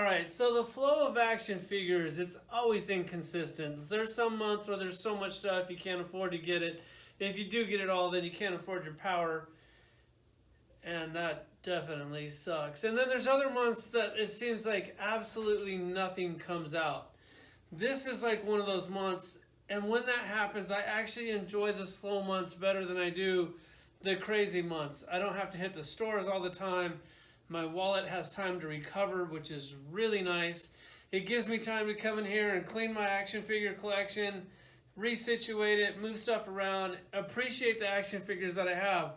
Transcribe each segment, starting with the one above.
Alright, so the flow of action figures, it's always inconsistent. There's some months where there's so much stuff you can't afford to get it. If you do get it all, then you can't afford your power. And that definitely sucks. And then there's other months that it seems like absolutely nothing comes out. This is like one of those months, and when that happens, I actually enjoy the slow months better than I do the crazy months. I don't have to hit the stores all the time. My wallet has time to recover, which is really nice. It gives me time to come in here and clean my action figure collection, resituate it, move stuff around, appreciate the action figures that I have.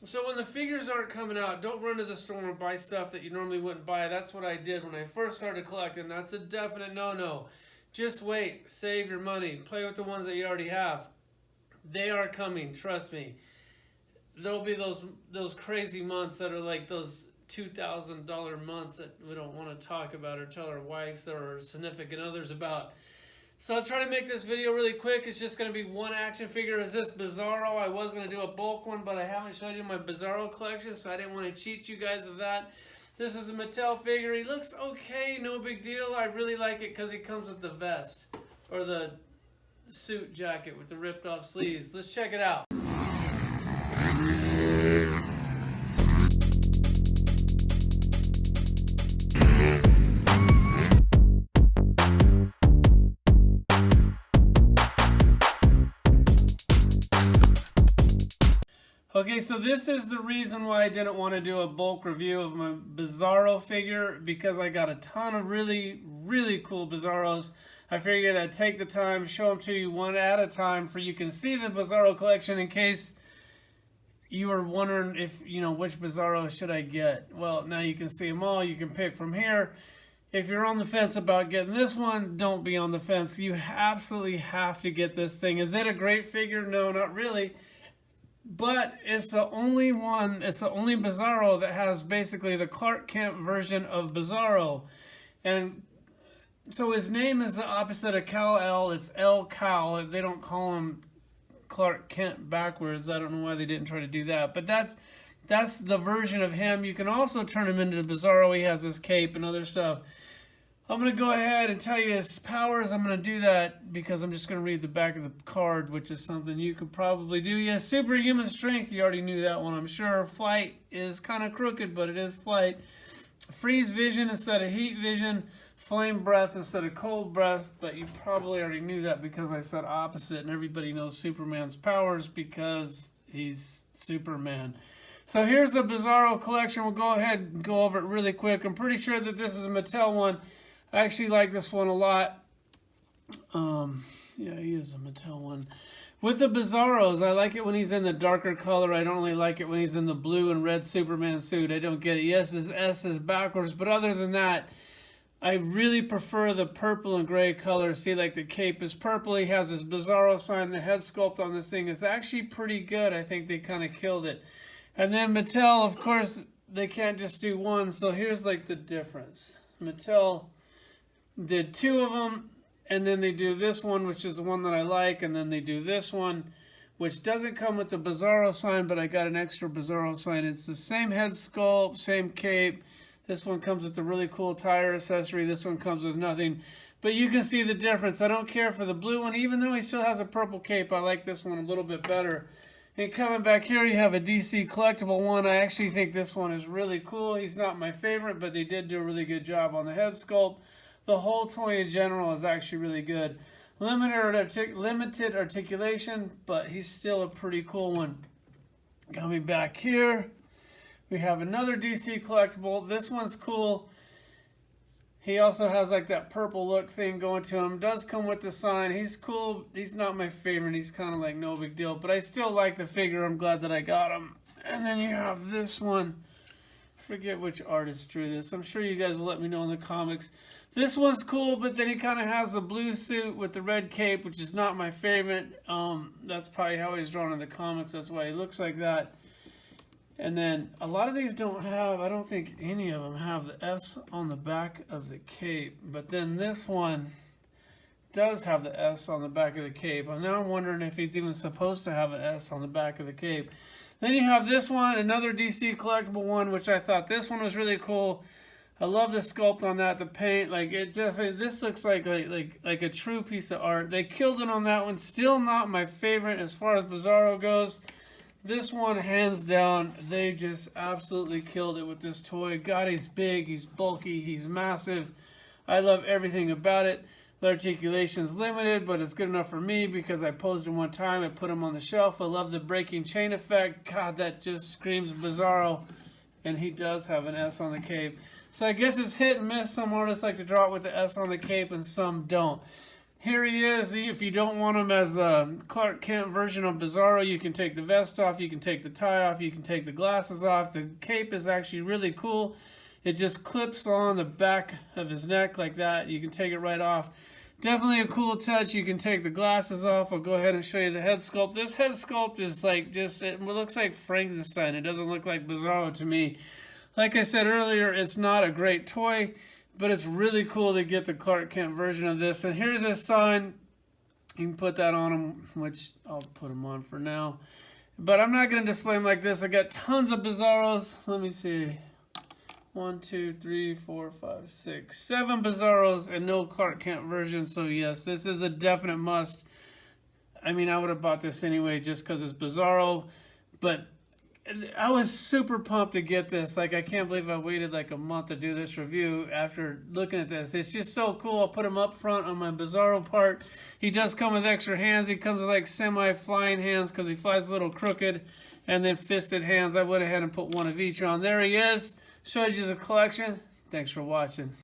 So when the figures aren't coming out, don't run to the store and buy stuff that you normally wouldn't buy. That's what I did when I first started collecting. That's a definite no-no. Just wait, save your money, play with the ones that you already have. They are coming, trust me. There'll be those crazy months that are like those $2,000 months that we don't want to talk about or tell our wives or significant others about. So I'll try to make this video really quick. It's just going to be one action figure. Is this Bizzarro? I was going to do a bulk one, but I haven't showed you my Bizzarro collection, so I didn't want to cheat you guys of that. This is a Mattel figure. He looks okay, no big deal. I really like it because he comes with the vest or the suit jacket with the ripped off sleeves. Let's check it out. Okay, so this is the reason why I didn't want to do a bulk review of my Bizzarro figure, because I got a ton of really cool Bizzarros. I figured I'd take the time, show them to you one at a time, for you can see the Bizzarro collection in case you were wondering if, which Bizzarro should I get. Well, now you can see them all. You can pick from here. If you're on the fence about getting this one, don't be on the fence. You absolutely have to get this thing. Is it a great figure? No, not really. But it's the only one, it's the only Bizzarro that has basically the Clark Kent version of Bizzarro. And so his name is the opposite of Kal-El. It's El-Kal. They don't call him Clark Kent backwards. I don't know why they didn't try to do that. But that's the version of him. You can also turn him into Bizzarro. He has his cape and other stuff. I'm going to go ahead and tell you his powers. I'm going to do that because I'm just going to read the back of the card, which is something you could probably do. Yes, superhuman strength. You already knew that one, I'm sure. Flight is kind of crooked, but it is flight. Freeze vision instead of heat vision. Flame breath instead of cold breath. But you probably already knew that because I said opposite. And everybody knows Superman's powers because he's Superman. So here's the Bizzarro collection. We'll go ahead and go over it really quick. I'm pretty sure that this is a Mattel one. I actually like this one a lot. Yeah, he is a Mattel one. With the Bizzarros, I like it when he's in the darker color. I don't really like it when he's in the blue and red Superman suit. I don't get it. Yes, his S is backwards, but other than that, I really prefer the purple and gray color. See, like the cape is purple. He has his Bizzarro sign. The head sculpt on this thing is actually pretty good. I think they kind of killed it. And then Mattel, of course, they can't just do one. So here's like the difference. Mattel did two of them, and then they do this one, which is the one that I like, and then they do this one, which doesn't come with the Bizzarro sign, but I got an extra Bizzarro sign. It's the same head sculpt, same cape. This one comes with the really cool tire accessory. This one comes with nothing. But you can see the difference. I don't care for the blue one. Even though he still has a purple cape, I like this one a little bit better. And coming back here, you have a DC collectible one. I actually think this one is really cool. He's not my favorite, but they did do a really good job on the head sculpt. The whole toy in general is actually really good. Limited articulation, but he's still a pretty cool one. Coming back here, we have another DC collectible. This one's cool. He also has like that purple look thing going to him. Does come with the sign. He's cool. He's not my favorite. He's kind of like no big deal, but I still like the figure. I'm glad that I got him. And then you have this one. I forget which artist drew this. I'm sure you guys will let me know in the comics. This one's cool, but then he kind of has the blue suit with the red cape, which is not my favorite. That's probably how he's drawn in the comics. That's why he looks like that. And then a lot of these don't have, I don't think any of them have the S on the back of the cape. But then this one does have the S on the back of the cape. And now I'm wondering if he's even supposed to have an S on the back of the cape. Then you have this one, another DC collectible one, which I thought this one was really cool. I love the sculpt on that, the paint, like it definitely, this looks like a true piece of art. They killed it on that one. Still not my favorite as far as Bizzarro goes. This one, hands down, they just absolutely killed it with this toy. God, he's big, he's bulky, he's massive. I love everything about it. The articulation's limited, but it's good enough for me because I posed him one time. I put him on the shelf. I love the breaking chain effect. God, that just screams Bizzarro. And he does have an S on the cape. So I guess it's hit and miss. Some artists like to draw it with the S on the cape and some don't. Here he is. If you don't want him as the Clark Kent version of Bizzarro, you can take the vest off, you can take the tie off, you can take the glasses off. The cape is actually really cool. It just clips on the back of his neck like that. You can take it right off. Definitely a cool touch. You can take the glasses off. I'll go ahead and show you the head sculpt. This head sculpt is like just, it looks like Frankenstein. It doesn't look like Bizzarro to me. Like I said earlier, it's not a great toy, but it's really cool to get the Clark Kent version of this. And here's his sign. You can put that on him, which I'll put him on for now. But I'm not going to display him like this. I got tons of Bizzarros. Let me see. 1, 2, 3, 4, 5, 6, 7 Bizzarros and no Clark Kent version. So yes, this is a definite must. I mean, I would have bought this anyway just because it's Bizzarro. But I was super pumped to get this. Like, I can't believe I waited like a month to do this review after looking at this. It's just so cool. I'll put him up front on my Bizzarro part. He does come with extra hands. He comes with like semi-flying hands because he flies a little crooked. And then fisted hands. I went ahead and put one of each on. There he is. Showed you the collection. Thanks for watching.